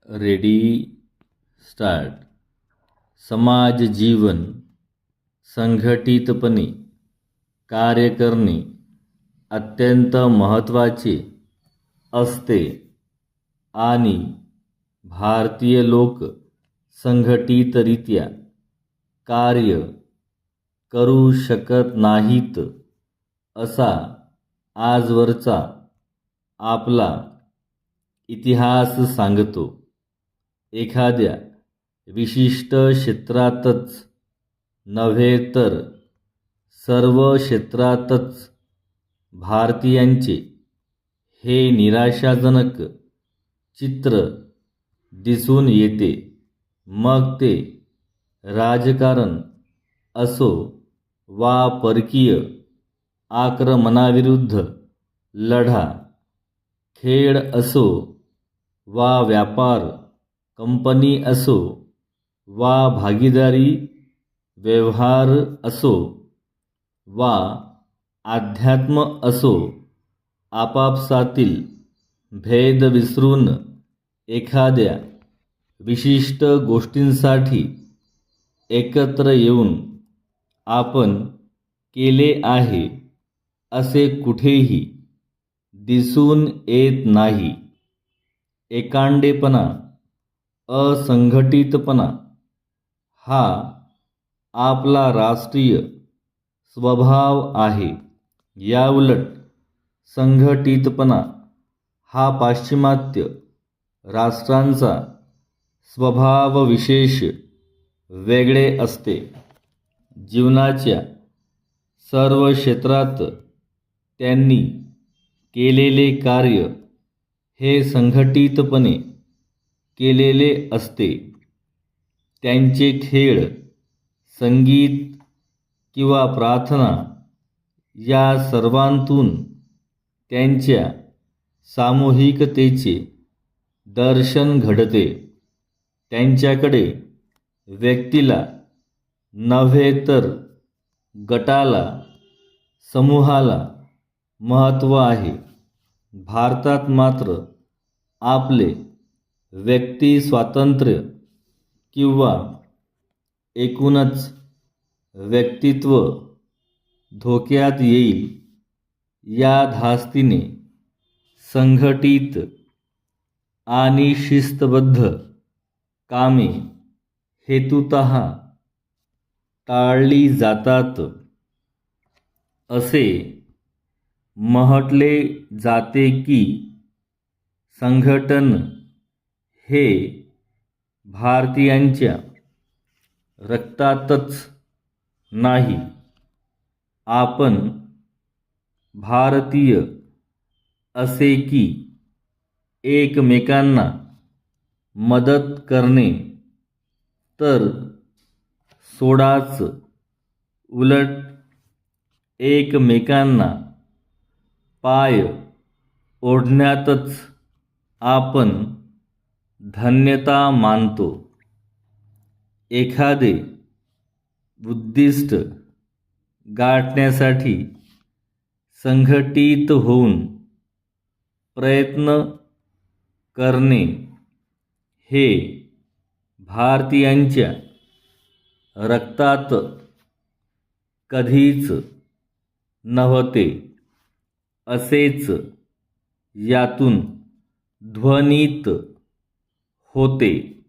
Ready start. समाज जीवन संघटितपणे कार्य करणे अत्यंत महत्त्वाचे असते आणि भारतीय लोक संघटितरित्या कार्य करू शकत नाहीत असा आजवरचा आपला इतिहास सांगतो. एखाद्या विशिष्ट क्षेत्रातच नव्हे तर सर्व क्षेत्रातच भारतीयांचे हे निराशाजनक चित्र दिसून येते. मग ते राजकारण असो वा परकीय आक्रमणाविरुद्ध लढा, खेळ असो वा व्यापार, कंपनी असो वा भागीदारी व्यवहार असो वा अध्यात्म असो, आपापसातील भेद विसरून एखाद्या विशिष्ट गोष्टींसाठी एकत्र येऊन आपण केले आहे असे कुठेही दिसून येत नाही. एकांडेपणा, असंघटितपणा हा आपला राष्ट्रीय स्वभाव आहे. याउलट संघटितपणा हा पाश्चिमात्य राष्ट्रांचा स्वभाव विशेष वेगळे असते. जीवनाच्या सर्व क्षेत्रात त्यांनी केलेले कार्य हे संघटितपणे केलेले असते. त्यांचे खेळ, संगीत किंवा प्रार्थना या सर्वांतून त्यांच्या सामूहिकतेचे दर्शन घडते. त्यांच्याकडे व्यक्तीला नव्हे तर गटाला, समूहाला महत्त्व आहे. भारतात मात्र आपले व्यक्ती स्वातंत्र्य किंवा एकूणच व्यक्तित्व धोक्यात येईल या धास्तीने संघटित आणि शिस्तबद्ध कामे हेतुतः टाळली जातात. असे म्हटले जाते की संघटन हे भारतीयांच्या रक्तातच नाही. आपण भारतीय असे की एकमेकांना मदत करणे तर सोडाच, उलट एकमेकांना पाय ओढण्यातच आपण धन्यता मानतो. एखादे उद्दिष्ट गाठण्यासाठी संघटित होऊन प्रयत्न करणे हे भारतीयांच्या रक्तात कधीच नव्हते. असेच यातून ध्वनित होते.